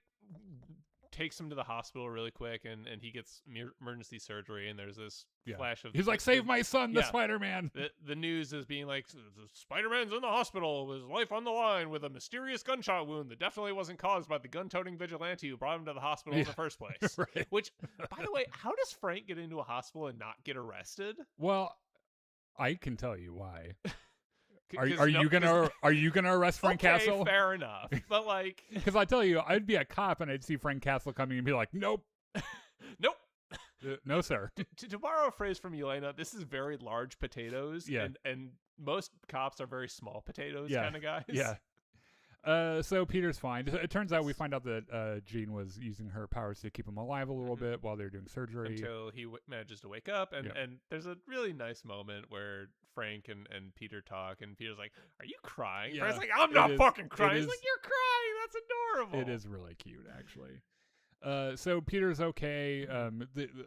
takes him to the hospital really quick, and he gets emergency surgery, and there's this flash of... He's like, save my son, the Spider-Man! The news is being like, Spider-Man's in the hospital with his life on the line with a mysterious gunshot wound that definitely wasn't caused by the gun-toting vigilante who brought him to the hospital in the first place. Right. Which, by the way, how does Frank get into a hospital and not get arrested? Well, I can tell you why. Are you gonna arrest Frank Castle? Fair enough, but like, because I tell you, I'd be a cop and I'd see Frank Castle coming and be like, nope, nope, no sir. To borrow a phrase from Elena, this is very large potatoes, and most cops are very small potatoes kind of guys. Yeah. So Peter's fine. It turns out we find out that Jean was using her powers to keep him alive a little bit while they're doing surgery. Until he manages to wake up. And there's a really nice moment where Frank and Peter talk, and Peter's like, are you crying? Yeah, Frank's like, I'm not fucking crying. He's like, you're crying. That's adorable. It is really cute, actually. So Peter's okay.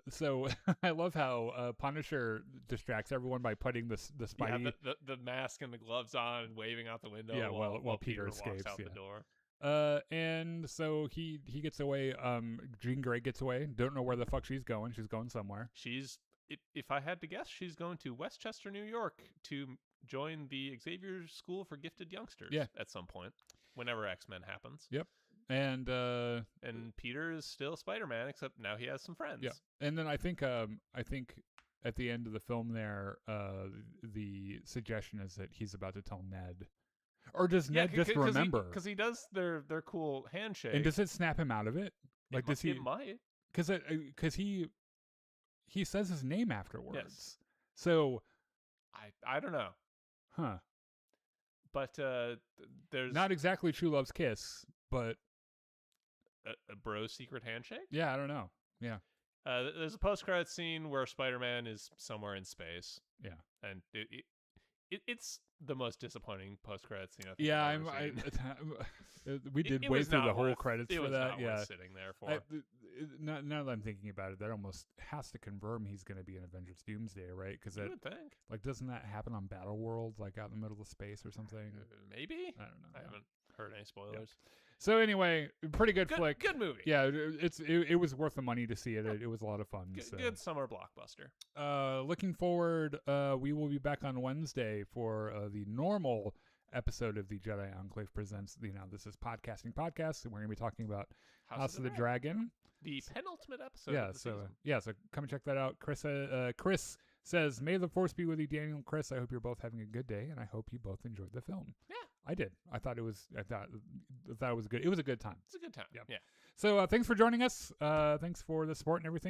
So I love how Punisher distracts everyone by putting the Spidey the mask and the gloves on and waving out the window. Yeah, while Peter escapes walks out the door. And so he gets away. Jean Grey gets away. Don't know where the fuck she's going. She's going somewhere. If I had to guess, she's going to Westchester, New York, to join the Xavier School for Gifted Youngsters. Yeah. At some point, whenever X-Men happens. Yep. And Peter is still Spider-Man, except now he has some friends. Yeah. And then I think at the end of the film there, the suggestion is that he's about to tell Ned. Or does Ned just remember? Because he does their cool handshake. And does it snap him out of it? Like, does he? It might. Because he says his name afterwards. Yes. So I don't know. Huh. But there's not exactly True Love's kiss, but a bro secret handshake? Yeah, I don't know. Yeah. There's a post-credit scene where Spider-Man is somewhere in space. Yeah. And it's the most disappointing post-credit scene I think we did wait through the whole credits for that. It was not worth sitting there for. Now that I'm thinking about it, that almost has to confirm he's going to be in Avengers Doomsday, right? Because you would think. Like, doesn't that happen on Battle World, like out in the middle of space or something? Maybe. I don't know. I haven't heard any spoilers. Yep. So anyway, pretty good flick. Good movie. Yeah, it was worth the money to see it. It was a lot of fun. Good summer blockbuster. Looking forward, we will be back on Wednesday for the normal episode of the Jedi Enclave Presents. This is Podcasting Podcast, and we're going to be talking about House of the Dragon. The penultimate episode of the season. So come and check that out. Chris says, "May the Force be with you, Daniel and Chris. I hope you're both having a good day, and I hope you both enjoyed the film." Yeah. I did. I thought it was good. It was a good time. It's a good time. Yep. Yeah. So thanks for joining us. Thanks for the support and everything.